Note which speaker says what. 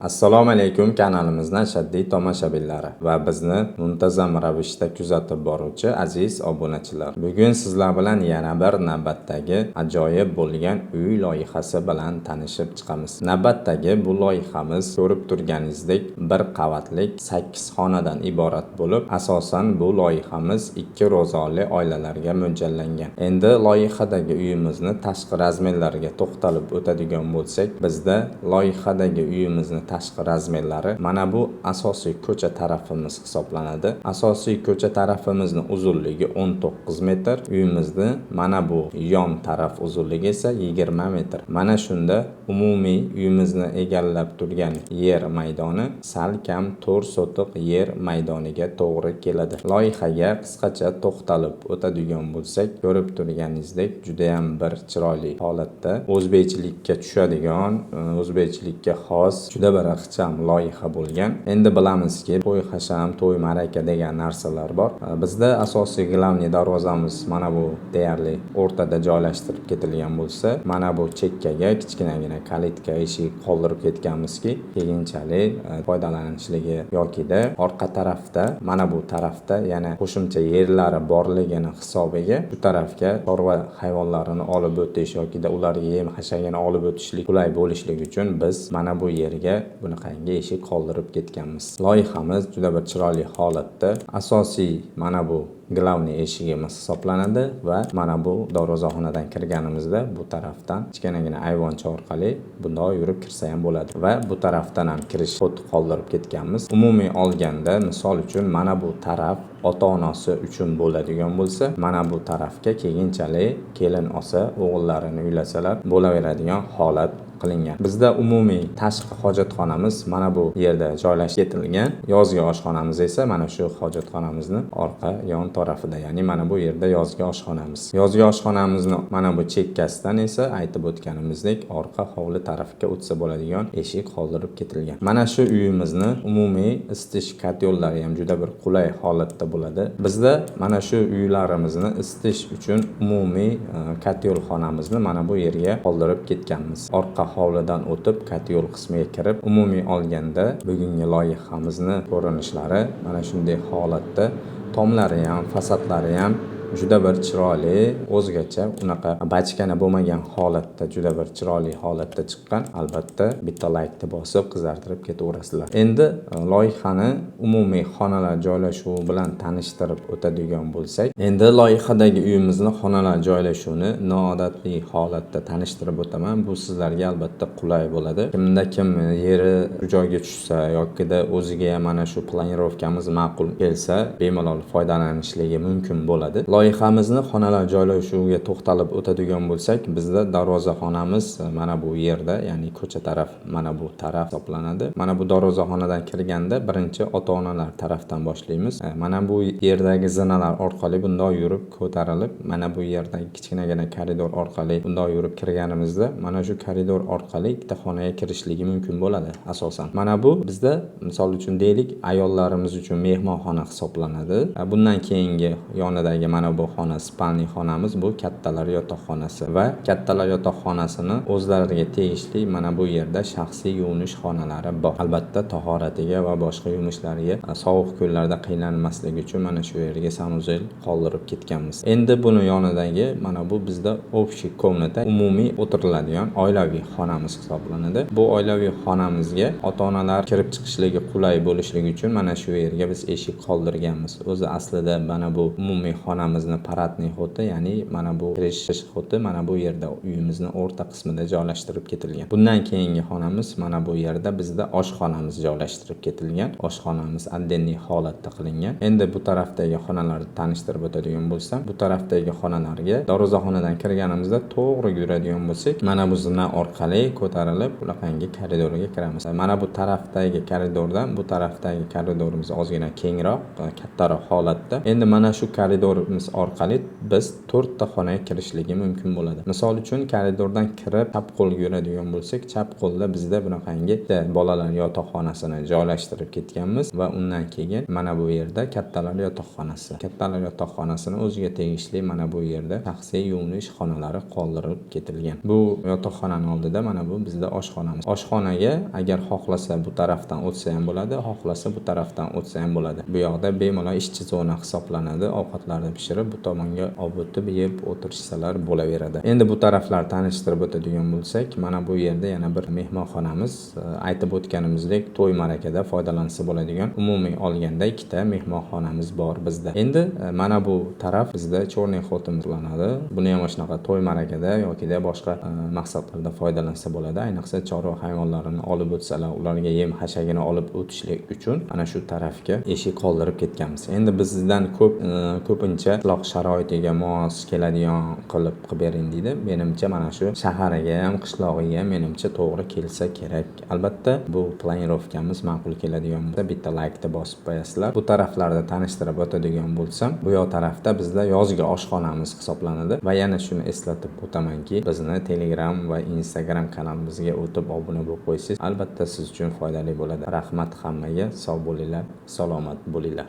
Speaker 1: Assalomu alaykum, kanalimizning ashaddiy tomoshabinlari va bizni muntazam ravishda kuzatib boruvchi aziz obunachilar. Bugun sizlar bilan yana bir navbatdagi ajoyib bo'lgan uy loyihasi bilan tanishib chiqamiz. Navbatdagi bu loyihamiz ko'rib turganingizdek bir qavatlik 8 xonadan iborat bo'lib, asosan bu loyihamiz 2 ro'zg'orli oilalarga mo'ljallangan. Endi loyihadagi uyimizni tashqi razmerlariga to'xtalib o'tadigan bo'lsak, bizda loyihadagi uyimizni tashqi razmerlari mana bu asosiy ko'cha tarafimiz hisoblanadi. Asosiy ko'cha tarafimizning uzunligi 19 metr, uyimizni mana bu yon taraf uzunligi esa 20 metr. Mana shunda umumiy uyimizni egallab turgan yer maydoni salkam 4 sotiq yer maydoniga to'g'ri keladi. Loyihaga qisqacha to'xtalib o'tadigan bo'lsak, ko'rib turganingizdek juda ham bir chiroyli holatda o'zbekchilikka tushadigan, o'zbekchilikka xos juda bir ixcham loyiha bo'lgan. Endi bilamizki, to'y hasham, to'y maraka degan narsalar bor. Bizda asosiy glavniy darvozamiz mana bu deyarli o'rtada joylashtirib ketilgan bo'lsa, mana bu chekkaga kichkinagina kalitka eshik qoldirib ketganmizki, keyinchalik foydalanishligi yokida orqa tarafda mana bu tarafda yana qo'shimcha yerlari borligini hisobiga bu tarafga chorva hayvonlarini olib o'tish yokida ularga yem hashagini olib o'tishlik qulay bo'lishligi uchun biz mana bu yerga bunaqangi eshik qoldirib ketganmiz. Loyihamiz juda bir chiroyli holatda. Asosiy mana bu glavniy eshigimiz hisoblanadi va mana bu darvozaxonadan kirganimizda bu tarafdan kichkinagina ayvoncha orqali bundoq yurib kirsa ham bo'ladi va bu tarafdan ham kirish xuddi qoldirib ketganmiz. Umumiy olganda, misol uchun mana bu taraf ota-onasi uchun bo'ladigan bo'lsa, mana bu tarafga keyinchalik kelin olsa, o'g'illarini uylasalar bo'laveradigan holat qilingan. Bizda umumiy tashqi hojatxonamiz mana bu yerda joylashib ketilgan. Yozgi oshxonamiz esa mana shu hojatxonamizni orqa yon tarafida, ya'ni mana bu yerda yozgi oshxonamiz. Yozgi oshxonamizni mana bu chekkasidan esa aytib o'tganimizdek orqa hovli tarafga o'tsa bo'ladigan eshik qoldirib ketilgan. Mana shu uyimizni umumiy isitish katyollari ham juda bir qulay holatda bo'ladi. Bizda mana shu uylarimizni isitish uchun umumiy katyolxonamizni mana bu yerga qoldirib ketganmiz. Orqa hovlidan o'tib katyol qismiga kirib, umumiy olganda bugungi loyihamizni ko'rinishlari mana shunday holatda, tomlari ham, fasadlari ham juda bir chiroyli, o'zgacha unaqa bachkana bo'lmagan holatda juda bir chiroyli holatda chiqqan. Albatta bitta laykni bosib qizartirib ketaverasizlar. Endi loyihani umumiy xonalar joylashuvi bilan tanishtirib o'tadigan bo'lsak, endi loyihadagi uyimizni xonalar joylashuvini noodatiy holatda tanishtirib o'taman. Bu sizlarga albatta qulay bo'ladi. Kimda kim yeri joyga tushsa yokida o'ziga mana shu planirovkamiz ma'qul kelsa, bemalol foydalanishligi mumkin bo'ladi. Loyihamizni xonalar joylashuviga to'xtalib o'tadigan bo'lsak, bizda darvozaxonamiz mana bu yerda, ya'ni ko'cha taraf mana bu taraf hisoblanadi. Mana bu darvozaxonadan kirganda birinchi ota-onalar tarafdan boshlaymiz. Mana bu yerdagi zinalar orqali bundoq yurib ko'tarilib, mana bu yerdagi kichkinagina koridor orqali bundoq yurib kirganimizda, mana shu koridor orqali ikkita xonaga kirishligi mumkin bo'ladi asosan. Mana bu bizda misol uchun deylik, ayollarimiz uchun mehmonxona hisoblanadi. Bundan keyingi yonidagi mana bu xona spalniy xonamiz, bu kattalar yotoqxonasi va kattalar yotoqxonasini o'zlariga tegishli mana bu yerda shaxsiy yuvinish xonalari bor. Albatta tahoratiga va boshqa yuvinishlariga sovuq kunlarda qiynalmasligi uchun mana shu yerga sanuzel qoldirib ketganmiz. Endi buni yonidagi mana bu bizda общий komnata, umumiy o'tiriladigan oilaviy xonamiz hisoblanadi. Bu oilaviy xonamizga ota-onalar kirib chiqishligi qulay bo'lishligi uchun mana shu yerga biz eshik qoldirganmiz. O'zi aslida mana bu umumiy xonamizni paratniy xoti, ya'ni mana bu kirish xoti mana bu yerda uyimizni o'rta qismida joylashtirib ketilgan. Bundan keyingi xonamiz mana bu yerda bizda oshxonamiz joylashtirib ketilgan. Oshxonamiz addenniy holatda qilingan. Endi bu tarafdagi xonalarni tanishtirib o'tadigan bo'lsam, bu tarafdagi xonalarga darvozaxonadan kirganimizda to'g'ri yuradigan bo'lsak, mana bu zina orqali ko'tarilib bunaqangi koridorga kiramiz. Mana bu tarafdagi koridordan bu tarafdagi koridorimiz ozgina kengroq, kattaroq holatda. Endi mana shu koridorimiz orqali biz 4 ta xonaga kirishligi mumkin bo'ladi. Misol uchun koridordan kirib chap qo'lga yuradigan bo'lsak, chap qo'lda bizda bunaqangi bolalar yotoqxonasini joylashtirib ketganmiz va undan keyin mana bu yerda kattalar yotoqxonasi. Kattalar yotoqxonasini o'ziga tegishli mana bu yerda shaxsiy yuvinish xonalari qoldirib ketilgan. Bu yotoqxonaning oldida mana bu bizda oshxonamiz. Oshxonaga agar xohlasa bu tarafdan o'tsa ham bo'ladi, xohlasa bu tarafdan o'tsa ham bo'ladi. Bu yoqda bemalol ishchi zona hisoblanadi. Ovqatlarni pishirib bu tomonga olib o'tib yeb o'tirishsalar bo'laveradi. Endi bu taraflar tanishtirib o'tadigan bo'lsak, mana bu yerda yana bir mehmonxonamiz. Aytib o'tganimizdek, to'y marakada foydalansa bo'ladigan umumiy olganda ikkita mehmonxonamiz bor bizda. Endi mana bu taraf bizda cho'rniy xotin hisoblanadi. Buni ham shunaqa to'y marakada yoki boshqa maqsadlarda foydalansa bo'ladi. Ayniqsa chorva hayvonlarini olib o'tsalar, ularga yem hashagini olib o'tishlik uchun ana shu tarafga eshik qoldirib ketganmiz. Endi bizdan ko'pincha qishloq sharoitiga mos keladigan qilib bering deydi. Menimcha mana shu shahariga ham, qishlog'iga ham menimcha to'g'ri kelsa kerak. Albatta bu planirovkamiz ma'qul keladigan bo'lsa bitta laykni bosib qo'yasizlar. Bu taraflarda tanishtirib o'tadigan bo'lsam, bu yoq tarafda bizda yozgi oshxonamiz hisoblanadi va yana shuni eslatib o'tamanki, bizni Telegram va Instagram kanalimizga o'tib obuna bo'lib qo'ysangiz, albatta siz uchun foydali bo'ladi. Rahmat hammaga, sog' bo'linglar, salomat bo'linglar.